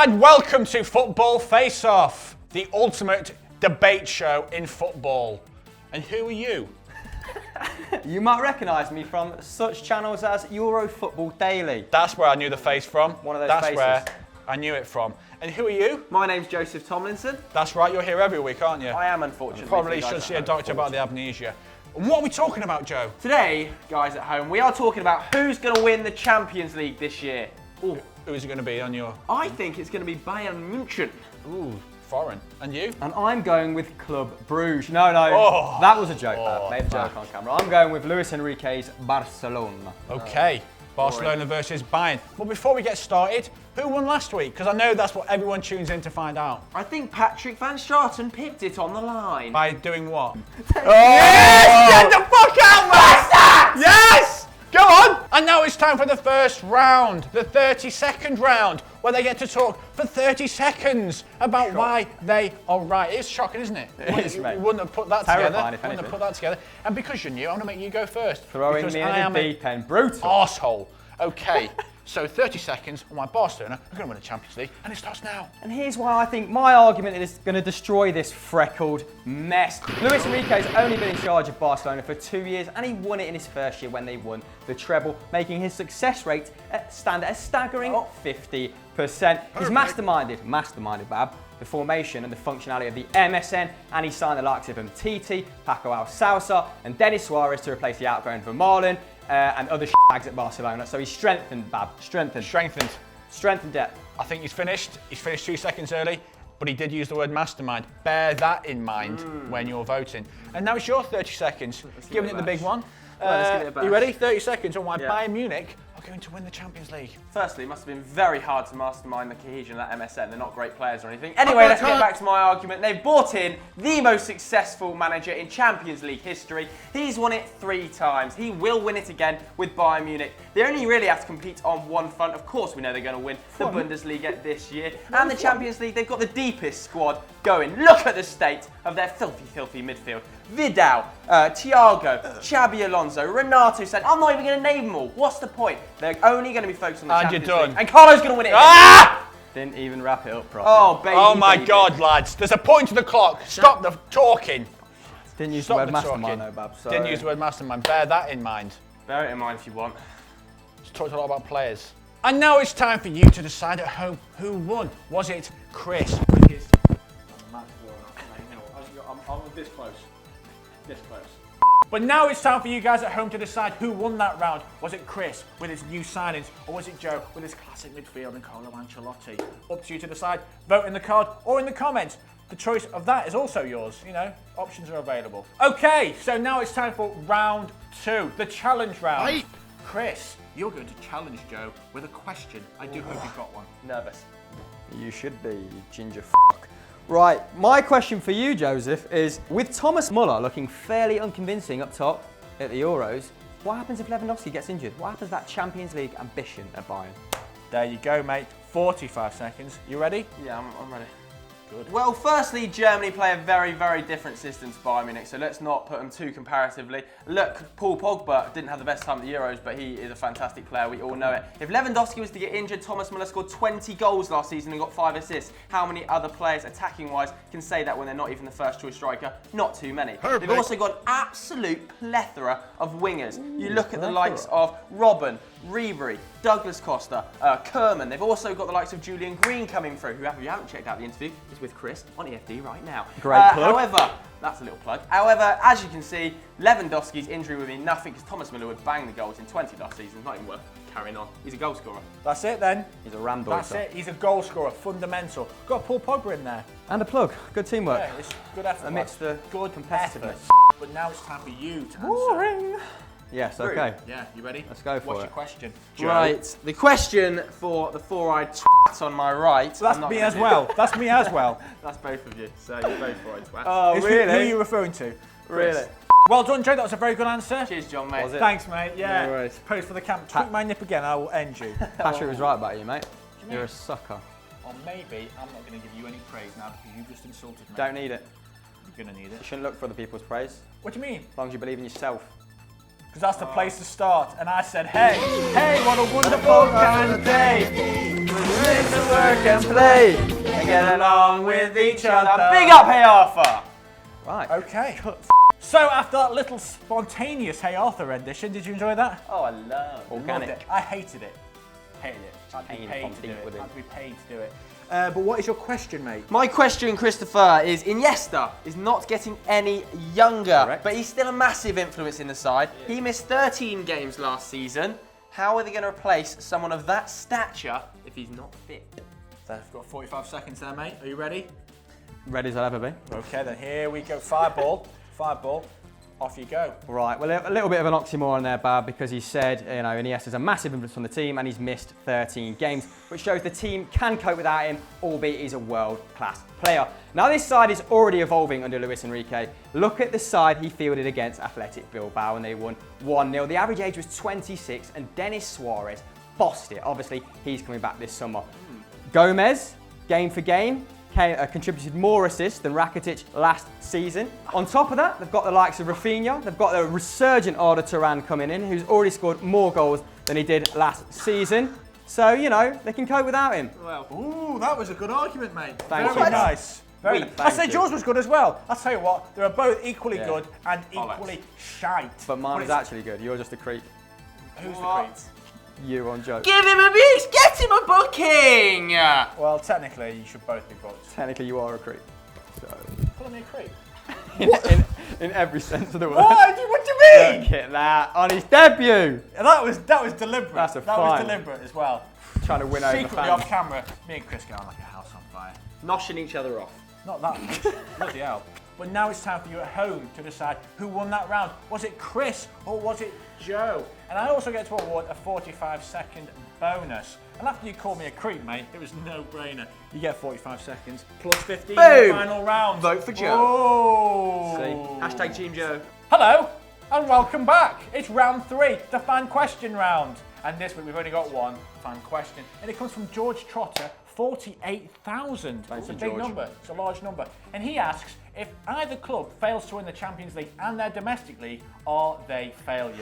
and welcome to Football Face Off, the ultimate debate show in football. And who are you? You might recognise me from such channels as Euro Football Daily. That's where I knew the face from. One of those That's faces. where I knew it from. And who are you? My name's Joseph Tomlinson. That's right, you're here every week, aren't you? I am, unfortunately. Probably should see a doctor about the amnesia. And what are we talking about, Joe? Today, guys at home, we are talking about who's going to win the Champions League this year. Ooh. Who is it going to be on your... I think it's going to be Bayern Munich. Ooh, foreign. And you? And I'm going with Club Bruges. No, Oh. that was a joke. Oh, Made a joke on camera. I'm going with Luis Enrique's Barcelona. Okay. Barcelona versus Bayern. But before we get started, who won last week? Because I know that's what everyone tunes in to find out. I think Patrick van Straten pipped it on the line. By doing what? Yes! Get the fuck out, man! Yes! Go on! And now it's time for the first round, the 30-second round, where they get to talk for 30 seconds about why they are right. It's shocking, isn't it? It is, mate. You wouldn't have put that Terrifying, together. if Wouldn't have put that together. And because you're new, I'm going to make you go first. Throwing because me I in am the deep end. Brutal. arsehole. Okay, so 30 seconds on why Barcelona are going to win the Champions League, and it starts now. And here's why I think my argument is going to destroy this freckled mess. Luis Enrique has only been in charge of Barcelona for 2 years, and he won it in his first year when they won the treble, making his success rate stand at a staggering 50%. He's masterminded, Bab, the formation and the functionality of the MSN, and he signed the likes of Titi, Paco Alcácer, and Denis Suarez to replace the outgoing Vermaelen and other bags at Barcelona. So he's strengthened, Bab. Strengthened depth. I think he's finished. He's finished 2 seconds early, but he did use the word mastermind. Bear that in mind when you're voting. And now it's your 30 seconds. Giving it the big one. Let's give it a bash. You ready? 30 seconds on why Yeah. Bayern Munich are going to win the Champions League. Firstly, it must have been very hard to mastermind the cohesion of that MSN. They're not great players or anything. Anyway, let's get back to my argument. They've brought in the most successful manager in Champions League history. He's won it 3 times. He will win it again with Bayern Munich. They only really have to compete on one front. Of course, we know they're going to win the Bundesliga this year. And the Champions League, they've got the deepest squad going. Look at the state of their filthy midfield. Vidal, Thiago, Xabi Alonso, Renato said, I'm not even going to name them all. What's the point? They're only going to be focused on the And Champions you're done. League. And Carlo's going to win it again. Ah! Didn't even wrap it up properly. Oh, baby, oh my baby. God, lads. There's a point to the clock. Stop the talking. Didn't use Stop the word the mastermind talking. though, Bab. So Didn't use the word mastermind. Bear that in mind. bear it in mind if you want. Just talked a lot about players. And now it's time for you to decide at home who won. Was it Chris with his... I'm this close. This close. But now it's time for you guys at home to decide who won that round. Was it Chris with his new signings, or was it Joe with his classic midfield and Carlo Ancelotti? Up to you to decide. Vote in the card or in the comments. The choice of that is also yours. You know, options are available. Okay, so now it's time for round 2, the challenge round. Aye. Chris, you're going to challenge Joe with a question. I do hope you've got one. Nervous. You should be, you ginger f***. Right, my question for you, Joseph, is with Thomas Muller looking fairly unconvincing up top at the Euros, what happens if Lewandowski gets injured? What happens to that Champions League ambition at Bayern? There you go, mate. 45 seconds. You ready? Yeah, I'm ready. Good. Well, firstly, Germany play a very different system to Bayern Munich, so let's not put them too comparatively. Look, Paul Pogba didn't have the best time at the Euros, but he is a fantastic player, we all know it. If Lewandowski was to get injured, Thomas Muller scored 20 goals last season and got 5 assists. How many other players, attacking-wise, can say that when they're not even the first-choice striker? Not too many. Perfect. They've also got an absolute plethora of wingers. You look at the likes of Robben, Ribery, Douglas Costa, Kerman. They've also got the likes of Julian Green coming through, who, if you haven't checked out the interview, is with Chris on EFD right now. Great plug. However, that's a little plug. However, as you can see, Lewandowski's injury would mean nothing because Thomas Muller would bang the goals in 20 last season. It's not even worth carrying on. He's a goal scorer. That's it then. He's a ram That's it. He's a goal scorer, fundamental. Got Paul Pogba in there. And a plug. Good teamwork. Yeah, it's good effort. Amidst the good competitiveness. effort. But now it's time for you to answer. Boring. Yes, okay. Yeah, you ready? Let's go for What's it. your question? Joe? Right, the question for the four-eyed twat on my right. So that's me as well. That's me as well. That's both of you. So you're both four-eyed twats. Oh, Who are you referring to? really? Well done, Joe. That was a very good answer. Cheers, John, mate. Was it? Thanks, mate. Yeah. No worries. Pose for the camp. Tweak my nip again. I will end you. Patrick was right about you, mate. you You're mean? a sucker. Or maybe I'm not going to give you any praise now because you just insulted me. Don't need it. You're going to need it. You shouldn't look for other people's praise, What do you mean? as long as you believe in yourself. Because that's the place to start. And I said, hey, what a wonderful kind of day. Live to work work and play and get along with each other. Big up, Hey Arthur! Right. Okay. So after that little spontaneous Hey Arthur rendition, did you enjoy that? Oh, I love Organic. Loved it. I hated it. Hated it. Had to be Pain paid from to do deep it. within. Had to be paid to do it. But what is your question, mate? My question, Christopher, is Iniesta is not getting any younger, Correct. but he's still a massive influence in the side. He missed 13 games last season. How are they going to replace someone of that stature if he's not fit? So I've got 45 seconds there, mate. Are you ready? Ready as I'll ever be. Okay, then here we go. Fireball. Fireball. Off you go. Right, well, a little bit of an oxymoron there, Bab, because he said, Iniesta's a massive influence on the team and he's missed 13 games, which shows the team can cope without him, albeit he's a world-class player. Now, this side is already evolving under Luis Enrique. Look at the side he fielded against Athletic Bilbao and they won 1-0. The average age was 26 and Denis Suarez bossed it. Obviously, he's coming back this summer. Gomez, game for game, contributed more assists than Rakitic last season. On top of that, they've got the likes of Rafinha, they've got the resurgent Arda Turan coming in, who's already scored more goals than he did last season. So, they can cope without him. Well, ooh, that was a good argument, mate. Thank Very you. nice. Very nice. I said yours was good as well. I'll tell you what, they were both equally good and equally shite. But mine was actually good. You're just a creep. Who's the What? creep? You on joke. Give him a beast! Get him a booking! Well, technically, you should both be booked. Technically, you are a creep. So, Calling me a creep? in every sense of the word. What do you mean? Look at that on his debut. That was deliberate. That's a that was fine. deliberate as well. Trying to win over Secretly fans. off camera, me and Chris going like a house on fire. Noshing each other off. Not that much. Bloody hell. But now it's time for you at home to decide who won that round. Was it Chris or was it Joe? And I also get to award a 45-second bonus. And after you called me a creep, mate, it was no-brainer. You get 45 seconds plus 15 in the final round. Vote for Joe. Oh. See? Hashtag Team Joe. Hello and welcome back. It's round 3, the fan question round. And this week we've only got one fan question. And it comes from George Trotter, 48,000. It's a big George. number, it's a large number. And he asks, if either club fails to win the Champions League and their domestic league, are they failures?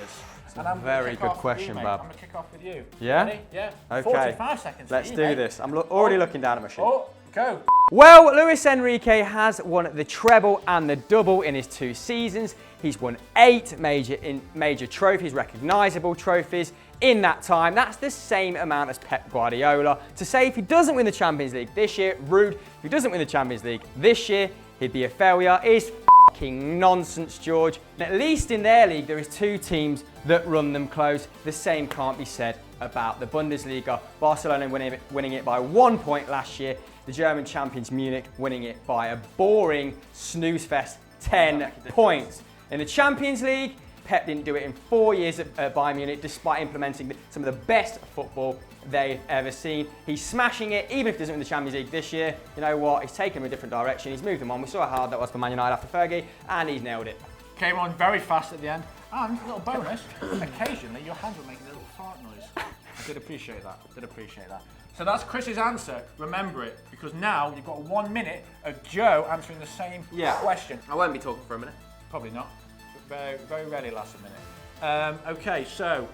And I'm very gonna kick good off with question, you, mate. Bab. I'm going to kick off with you. Yeah? Ready? Yeah. Okay. 45 seconds for Let's you, do mate. this. I'm already looking down at my sheet. Oh, go. Well, Luis Enrique has won the treble and the double in his 2 seasons. He's won 8 major trophies, recognisable trophies in that time. That's the same amount as Pep Guardiola. To say if he doesn't win the Champions League this year, rude. If he doesn't win the Champions League this year, he'd be a failure. Is fucking nonsense, George. And at least in their league, there is 2 teams that run them close. The same can't be said about the Bundesliga. Barcelona winning it by 1 point last year. The German champions Munich winning it by a boring snooze fest 10 points. In the Champions League, Pep didn't do it in 4 years at Bayern Munich, despite implementing some of the best football they've ever seen. He's smashing it, even if he doesn't win the Champions League this year. You know what? He's taken them a different direction. He's moved them on. We saw how hard that was for Man United after Fergie, and he's nailed it. Came on very fast at the end. And a little bonus, occasionally your hands were making a little fart noise. I did appreciate that. So that's Chris's answer. Remember it, because now you've got 1 minute of Joe answering the same question. I won't be talking for a minute. Probably not. Very, very rarely lasts a minute. Okay, so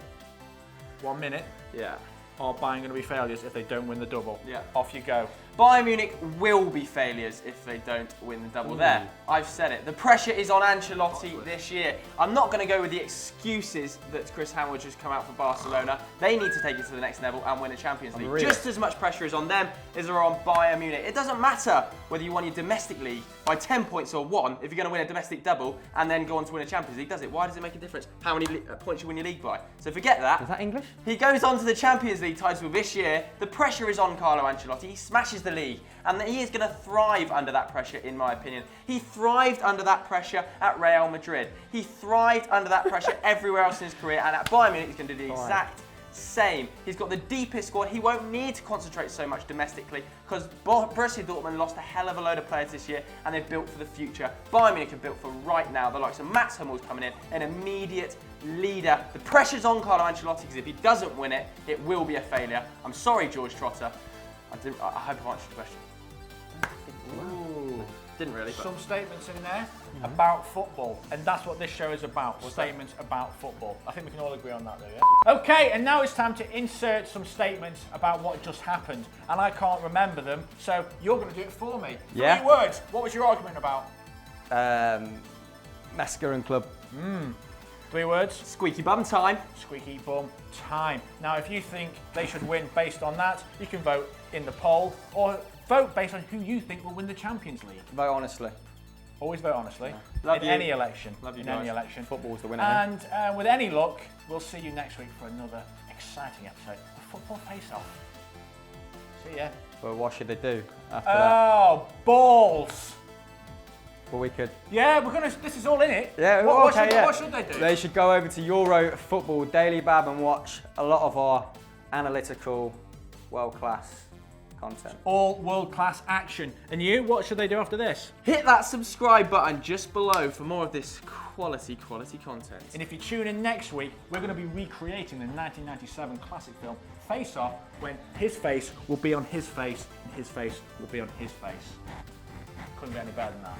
1 minute. Yeah. Are Bayern going to be failures if they don't win the double? Yeah. Off you go. Bayern Munich will be failures if they don't win the double there. I've said it. The pressure is on Ancelotti this year. I'm not going to go with the excuses that Chris Howard just come out for Barcelona. They need to take it to the next level and win a Champions League. Really? Just as much pressure is on them as there are on Bayern Munich. It doesn't matter whether you won your domestic league by 10 points or 1 if you're going to win a domestic double and then go on to win a Champions League, does it? Why does it make a difference how many points you win your league by? So forget that. Is that English? He goes on to the Champions League title this year. The pressure is on Carlo Ancelotti. He smashes the league. And he is going to thrive under that pressure, in my opinion. He thrived under that pressure at Real Madrid. He thrived under that pressure everywhere else in his career. And at Bayern Munich, he's going to do the exact same. He's got the deepest squad. He won't need to concentrate so much domestically because Borussia Dortmund lost a hell of a load of players this year and they've built for the future. Bayern Munich are built for right now. The likes of Mats Hummels coming in, an immediate leader. The pressure's on Carlo Ancelotti because if he doesn't win it, it will be a failure. I'm sorry, George Trotter. I hope I've answered the question. Ooh. Didn't really. But... Some statements in there about football, and that's what this show is about. Statements about football. I think we can all agree on that, though, yeah? Okay, and now it's time to insert some statements about what just happened, and I can't remember them, so you're going to do it for me. Yeah. 3 words. What was your argument about? Mascara Club. 3 words. Squeaky bum time. Squeaky bum time. Now, if you think they should win based on that, you can vote in the poll, or vote based on who you think will win the Champions League. Vote honestly. Always vote honestly. Love in you. any election. Love you in guys. any election. Football's the winner. And with any luck, we'll see you next week for another exciting episode of Football Face Off. See ya. But what should they do after that? Oh, balls! Well, we could. Yeah, we're gonna. This is all in it. Yeah, What okay, should they do? They should go over to Euro Football Daily Bab and watch a lot of our analytical, world-class content. All world-class action. And you, what should they do after this? Hit that subscribe button just below for more of this quality content. And if you tune in next week, we're going to be recreating the 1997 classic film Face Off, when his face will be on his face and his face will be on his face. Couldn't get any better than that.